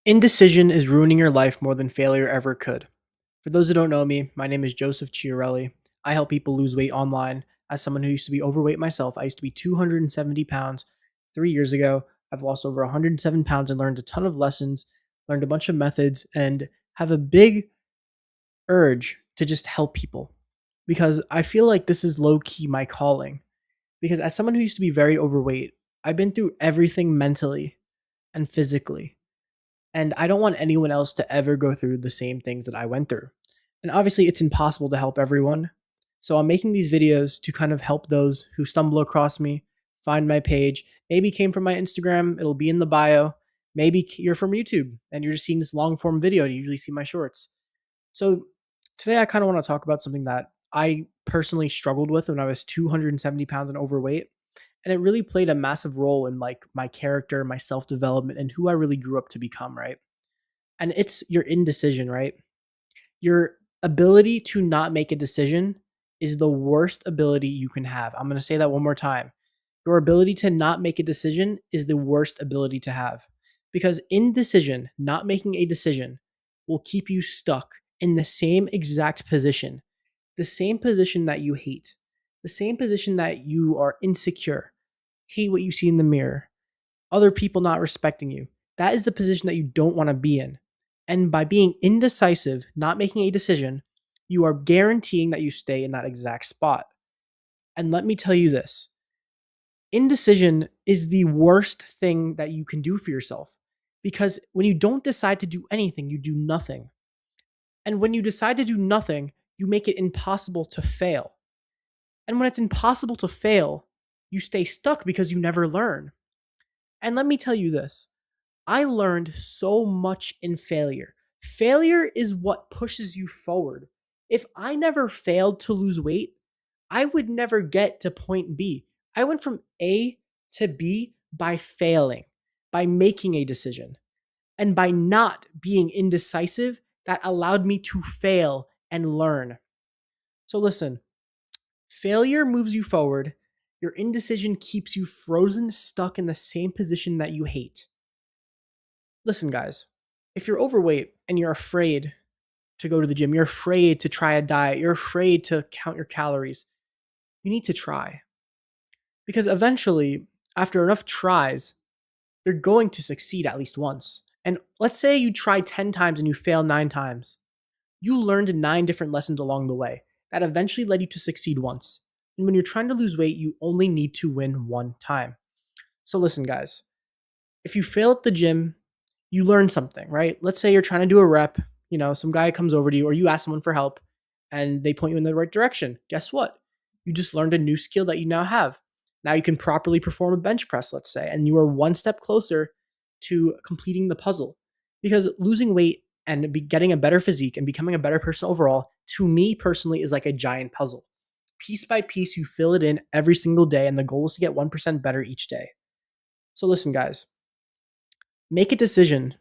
Indecision is ruining your life more than failure ever could. For those who don't know me, my name is Joseph Chiarelli. I help people lose weight online. As someone who used to be overweight myself, I used to be 270 pounds 3 years ago. I've lost over 107 pounds and learned a ton of lessons, learned a bunch of methods, and have a big urge to just help people because I feel like this is low key my calling. Because as someone who used to be very overweight, I've been through everything mentally and physically, and I don't want anyone else to ever go through the same things that I went through. And obviously, it's impossible to help everyone. So I'm making these videos to kind of help those who stumble across me, find my page. Maybe came from my Instagram, it'll be in the bio. Maybe you're from YouTube and you're just seeing this long form video and you usually see my shorts. So today I kind of want to talk about something that I personally struggled with when I was 270 pounds and overweight. And it really played a massive role in like my character, my self-development, and who I really grew up to become, right? And it's your indecision, right? Your ability to not make a decision is the worst ability you can have. I'm going to say that one more time. Your ability to not make a decision is the worst ability to have because indecision, not making a decision, will keep you stuck in the same exact position, the same position that you hate, the same position that you are insecure, hate what you see in the mirror, other people not respecting you. That is the position that you don't want to be in. And by being indecisive, not making a decision, you are guaranteeing that you stay in that exact spot. And let me tell you this, indecision is the worst thing that you can do for yourself because when you don't decide to do anything, you do nothing. And when you decide to do nothing, you make it impossible to fail. And when it's impossible to fail, you stay stuck because you never learn. And let me tell you this, I learned so much in failure. Failure is what pushes you forward. If I never failed to lose weight, I would never get to point B. I went from A to B by failing, by making a decision, and by not being indecisive that allowed me to fail and learn. So listen, failure moves you forward. Your indecision keeps you frozen, stuck in the same position that you hate. Listen, guys, if you're overweight and you're afraid to go to the gym, you're afraid to try a diet, you're afraid to count your calories, you need to try. Because eventually, after enough tries, you're going to succeed at least once. And let's say you try 10 times and you fail 9 times. You learned 9 different lessons along the way that eventually led you to succeed once. And when you're trying to lose weight, you only need to win one time. So listen, guys, if you fail at the gym, you learn something, right? Let's say you're trying to do a rep, some guy comes over to you or you ask someone for help and they point you in the right direction. Guess what? You just learned a new skill that you now have. Now you can properly perform a bench press, let's say, and you are one step closer to completing the puzzle. Because losing weight and getting a better physique and becoming a better person overall, to me personally, is like a giant puzzle. Piece by piece, you fill it in every single day, and the goal is to get 1% better each day. So listen, guys, make a decision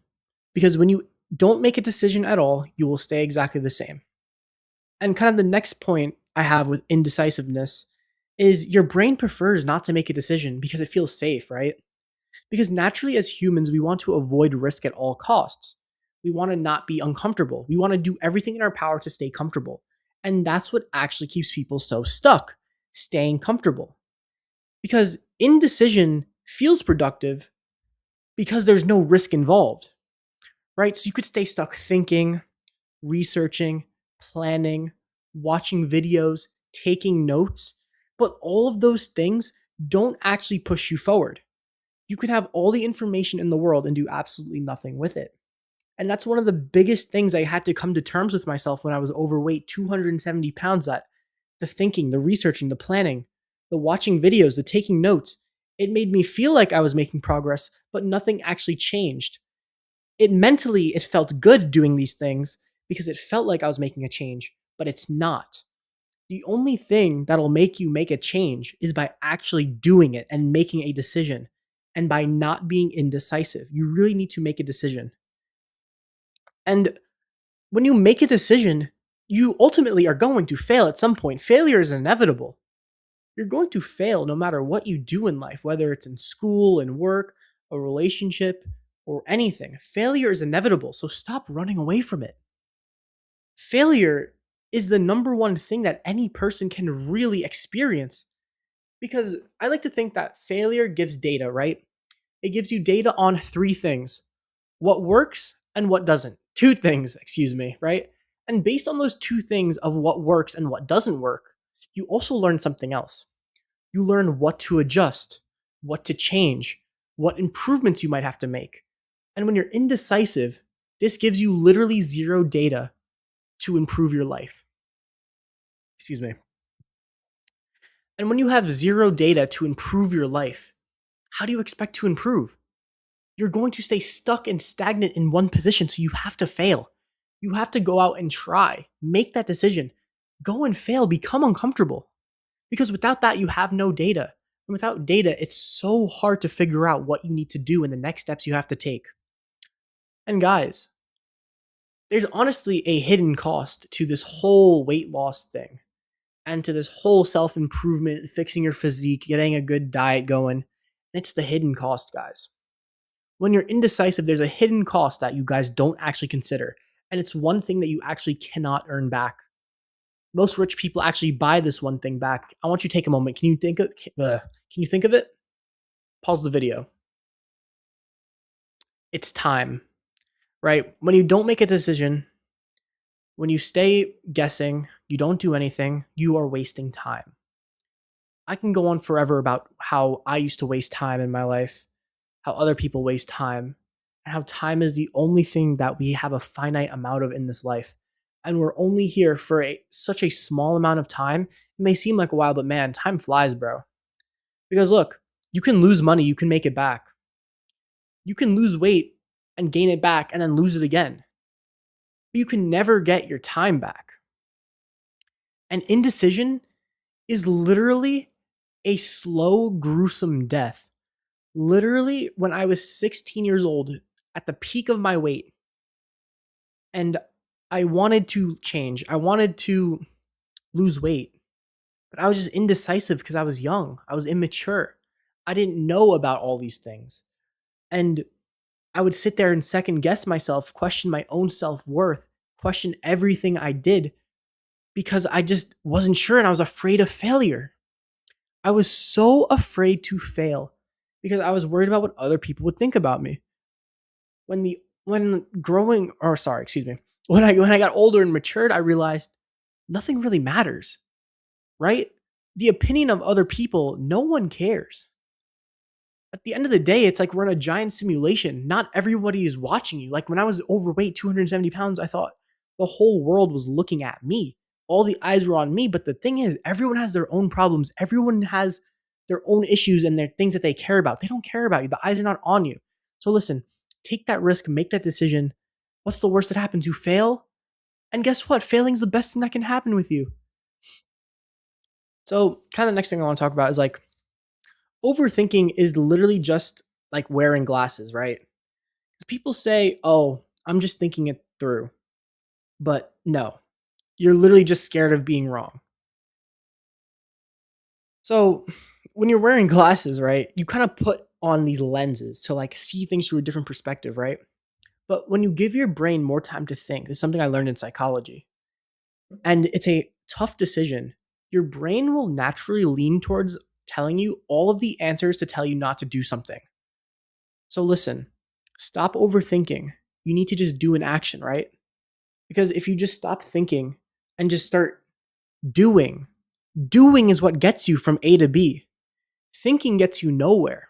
because when you don't make a decision at all, you will stay exactly the same. And kind of the next point I have with indecisiveness is your brain prefers not to make a decision because it feels safe, right? Because naturally, as humans, we want to avoid risk at all costs. We want to not be uncomfortable. We want to do everything in our power to stay comfortable. And that's what actually keeps people so stuck, staying comfortable. Because indecision feels productive because there's no risk involved, right? So you could stay stuck thinking, researching, planning, watching videos, taking notes, but all of those things don't actually push you forward. You can have all the information in the world and do absolutely nothing with it. And that's one of the biggest things I had to come to terms with myself when I was overweight, 270 pounds, that the thinking, the researching, the planning, the watching videos, the taking notes, it made me feel like I was making progress, but nothing actually changed. It felt good doing these things because it felt like I was making a change, but it's not. The only thing that'll make you make a change is by actually doing it and making a decision and by not being indecisive. You really need to make a decision. And when you make a decision, you ultimately are going to fail at some point. Failure is inevitable. You're going to fail no matter what you do in life, whether it's in school, in work, a relationship, or anything, failure is inevitable. So stop running away from it. Failure is the number one thing that any person can really experience because I like to think that failure gives data, right? It gives you data on three things: what works and what doesn't. Two things, excuse me, right? And based on those two things of what works and what doesn't work, you also learn something else. You learn what to adjust, what to change, what improvements you might have to make. And when you're indecisive, this gives you literally zero data to improve your life. Excuse me. And when you have zero data to improve your life, how do you expect to improve? You're going to stay stuck and stagnant in one position, so you have to fail. You have to go out and try, make that decision, go and fail, become uncomfortable. Because without that, you have no data. And without data, it's so hard to figure out what you need to do and the next steps you have to take. And guys, there's honestly a hidden cost to this whole weight loss thing and to this whole self improvement, fixing your physique, getting a good diet going. And it's the hidden cost, guys. When you're indecisive, there's a hidden cost that you guys don't actually consider. And it's one thing that you actually cannot earn back. Most rich people actually buy this one thing back. I want you to take a moment. Can you think of it? Pause the video. It's time, right? When you don't make a decision, when you stay guessing, you don't do anything, you are wasting time. I can go on forever about how I used to waste time in my life, how other people waste time, and how time is the only thing that we have a finite amount of in this life. And we're only here for such a small amount of time. It may seem like a while, but man, time flies, bro. Because look, you can lose money, you can make it back. You can lose weight and gain it back and then lose it again. But you can never get your time back. And indecision is literally a slow, gruesome death. Literally, when I was 16 years old, at the peak of my weight, and I wanted to change, I wanted to lose weight, but I was just indecisive because I was young, I was immature. I didn't know about all these things. And I would sit there and second guess myself, question my own self worth, question everything I did because I just wasn't sure and I was afraid of failure. I was so afraid to fail because I was worried about what other people would think about me. When growing or sorry, excuse me. When I got older and matured, I realized nothing really matters, right? The opinion of other people, no one cares. At the end of the day, it's like we're in a giant simulation. Not everybody is watching you. Like when I was overweight, 270 pounds, I thought the whole world was looking at me. All the eyes were on me. But the thing is, everyone has their own problems. Everyone has their own issues and their things that they care about. They don't care about you. The eyes are not on you. So listen, take that risk, make that decision. What's the worst that happens? You fail. And guess what? Failing is the best thing that can happen with you. So, kind of the next thing I want to talk about is like overthinking is literally just like wearing glasses, right? Because people say, oh, I'm just thinking it through. But no, you're literally just scared of being wrong. So when you're wearing glasses, right, you kind of put on these lenses to like see things through a different perspective, right? But when you give your brain more time to think, this is something I learned in psychology, and it's a tough decision, your brain will naturally lean towards telling you all of the answers to tell you not to do something. So listen, stop overthinking. You need to just do an action, right? Because if you just stop thinking and just start doing, doing is what gets you from A to B. Thinking gets you nowhere,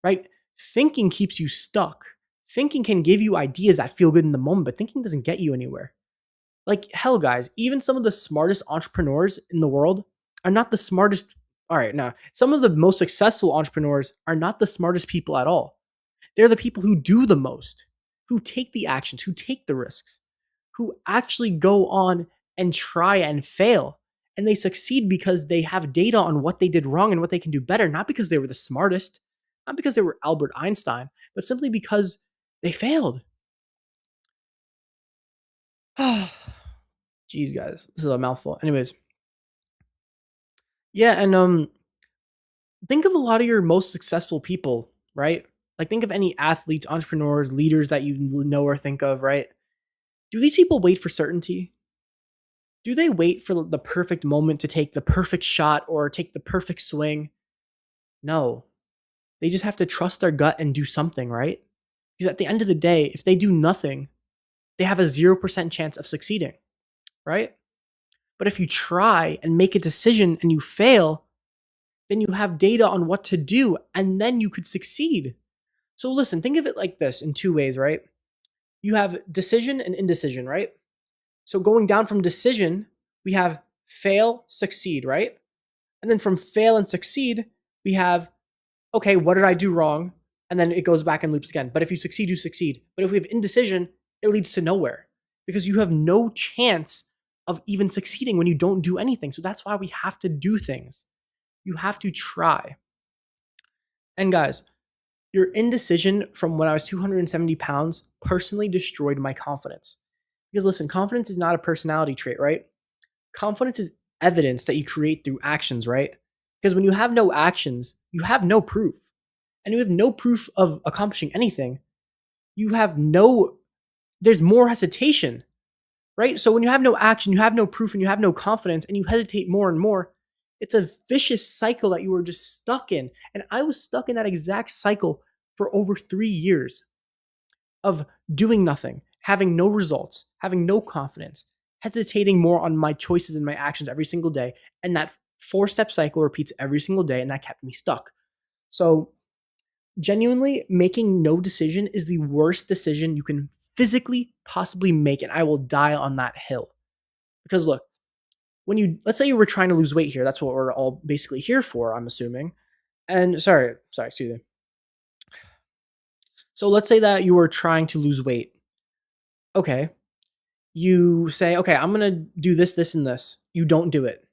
right? Thinking keeps you stuck. Thinking can give you ideas that feel good in the moment, but thinking doesn't get you anywhere. Like, hell, guys, even some of the smartest entrepreneurs in the world are not the smartest. All right, now, some of the most successful entrepreneurs are not the smartest people at all. They're the people who do the most, who take the actions, who take the risks, who actually go on and try and fail. And they succeed because they have data on what they did wrong and what they can do better, not because they were the smartest, not because they were Albert Einstein, but simply because they failed. Jeez, guys, this is a mouthful. Anyways, yeah, and think of a lot of your most successful people, right? Like, think of any athletes, entrepreneurs, leaders that you know or think of, right? Do these people wait for certainty? Do they wait for the perfect moment to take the perfect shot or take the perfect swing? No. They just have to trust their gut and do something, right? Because at the end of the day, if they do nothing, they have a 0% chance of succeeding, right? But if you try and make a decision and you fail, then you have data on what to do and then you could succeed. So listen, think of it like this in two ways, right? You have decision and indecision, right? So going down from decision, we have fail, succeed, right? And then from fail and succeed, we have, okay, what did I do wrong? And then it goes back and loops again. But if you succeed, you succeed. But if we have indecision, it leads to nowhere because you have no chance of even succeeding when you don't do anything. So that's why we have to do things. You have to try. And guys, your indecision from when I was 270 pounds personally destroyed my confidence. Because listen, confidence is not a personality trait, right? Confidence is evidence that you create through actions, right? Because when you have no actions, you have no proof. And you have no proof of accomplishing anything. You have no, there's more hesitation, right? So when you have no action, you have no proof, and you have no confidence, and you hesitate more and more, it's a vicious cycle that you were just stuck in. And I was stuck in that exact cycle for over 3 years of doing nothing, having no results, having no confidence, hesitating more on my choices and my actions every single day. And that 4 step cycle repeats every single day, and that kept me stuck. So, genuinely, making no decision is the worst decision you can physically possibly make, and I will die on that hill. Because look, let's say you were trying to lose weight here, that's what we're all basically here for, I'm assuming. And excuse me. So let's say that you were trying to lose weight. Okay. You say, okay, I'm going to do this, this, and this. You don't do it.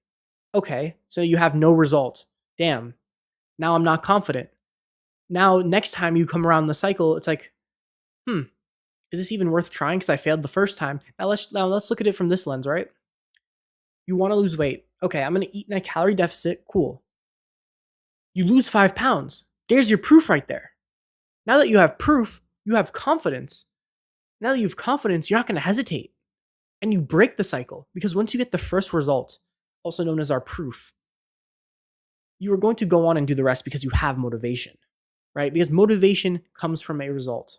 Okay. So you have no result. Damn. Now I'm not confident. Now, next time you come around the cycle, it's like, is this even worth trying? Because I failed the first time. Now let's look at it from this lens, right? You want to lose weight. Okay, I'm going to eat in a calorie deficit. Cool. You lose 5 pounds. There's your proof right there. Now that you have proof, you have confidence. Now that you have confidence, you're not going to hesitate. And you break the cycle because once you get the first result, also known as our proof, you are going to go on and do the rest because you have motivation, right? Because motivation comes from a result.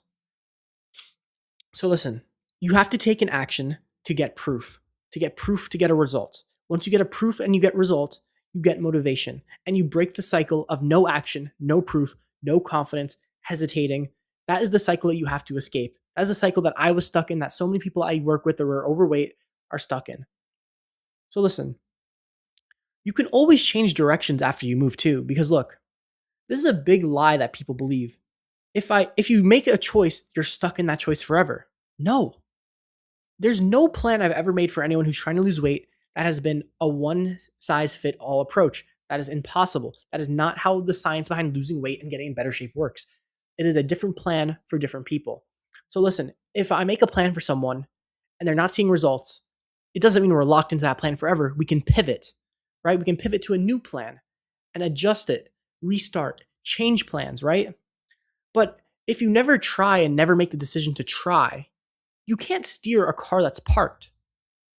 So listen, you have to take an action to get proof, to get a result. Once you get a proof and you get result, you get motivation and you break the cycle of no action, no proof, no confidence, hesitating. That is the cycle that you have to escape. That is the cycle that I was stuck in, that so many people I work with that were overweight are stuck in. So listen, you can always change directions after you move too, because look, this is a big lie that people believe. If you make a choice, you're stuck in that choice forever. No. There's no plan I've ever made for anyone who's trying to lose weight that has been a one size fit all approach. That is impossible. That is not how the science behind losing weight and getting in better shape works. It is a different plan for different people. So listen, if I make a plan for someone and they're not seeing results, it doesn't mean we're locked into that plan forever. We can pivot, right? We can pivot to a new plan and adjust it, restart, change plans, right? But if you never try and never make the decision to try, you can't steer a car that's parked.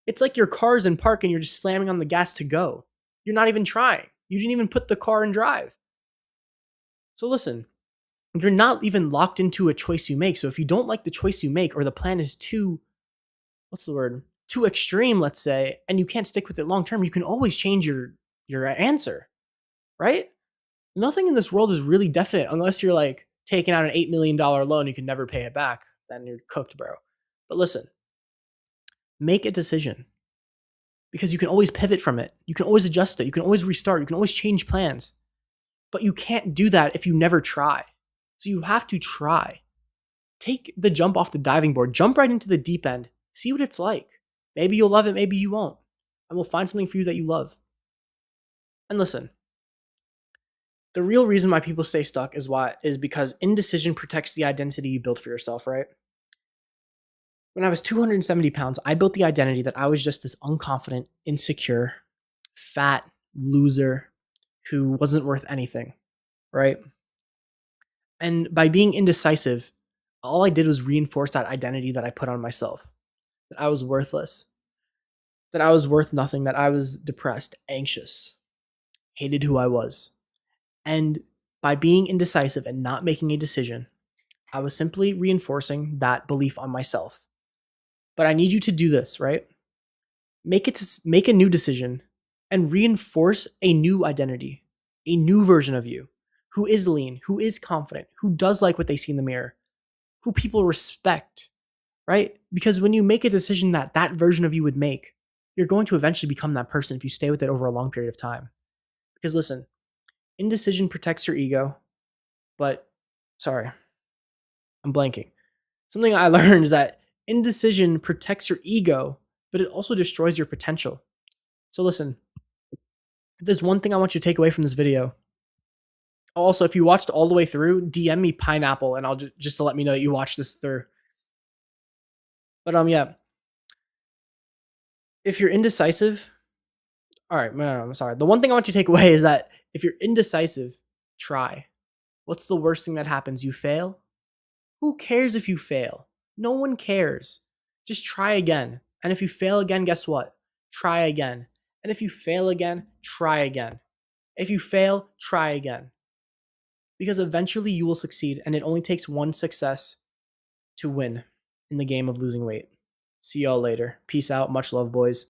It's like your car's in park and you're just slamming on the gas to go. You're not even trying. You didn't even put the car in drive. So listen, you're not even locked into a choice you make. So if you don't like the choice you make or the plan is too, too extreme, let's say, and you can't stick with it long term, you can always change your answer, right? Nothing in this world is really definite unless you're like taking out an $8 million loan, you can never pay it back. Then you're cooked, bro. But listen, make a decision because you can always pivot from it. You can always adjust it. You can always restart. You can always change plans. But you can't do that if you never try. So you have to try. Take the jump off the diving board. Jump right into the deep end. See what it's like. Maybe you'll love it. Maybe you won't. And we'll find something for you that you love. And listen, the real reason why people stay stuck is because indecision protects the identity you built for yourself, right? When I was 270 pounds, I built the identity that I was just this unconfident, insecure, fat loser who wasn't worth anything, right? And by being indecisive, all I did was reinforce that identity that I put on myself, that I was worthless, that I was worth nothing, that I was depressed, anxious, hated who I was. And by being indecisive and not making a decision, I was simply reinforcing that belief on myself. But I need you to do this, right? Make a new decision and reinforce a new identity, a new version of you who is lean, who is confident, who does like what they see in the mirror, who people respect, right? Because when you make a decision that that version of you would make, you're going to eventually become that person if you stay with it over a long period of time. Because listen, indecision protects your ego, but sorry, I'm blanking. Something I learned is that indecision protects your ego, but it also destroys your potential. So listen, if there's one thing I want you to take away from this video, also if you watched all the way through, DM me pineapple and I'll just to let me know that you watched this through. But yeah, if you're indecisive, all right, no, I'm sorry. The one thing I want you to take away is that if you're indecisive, try. What's the worst thing that happens? You fail? Who cares if you fail? No one cares. Just try again. And if you fail again, guess what? Try again. And if you fail again, try again. If you fail, try again. Because eventually you will succeed, and it only takes one success to win in the game of losing weight. See y'all later. Peace out. Much love, boys.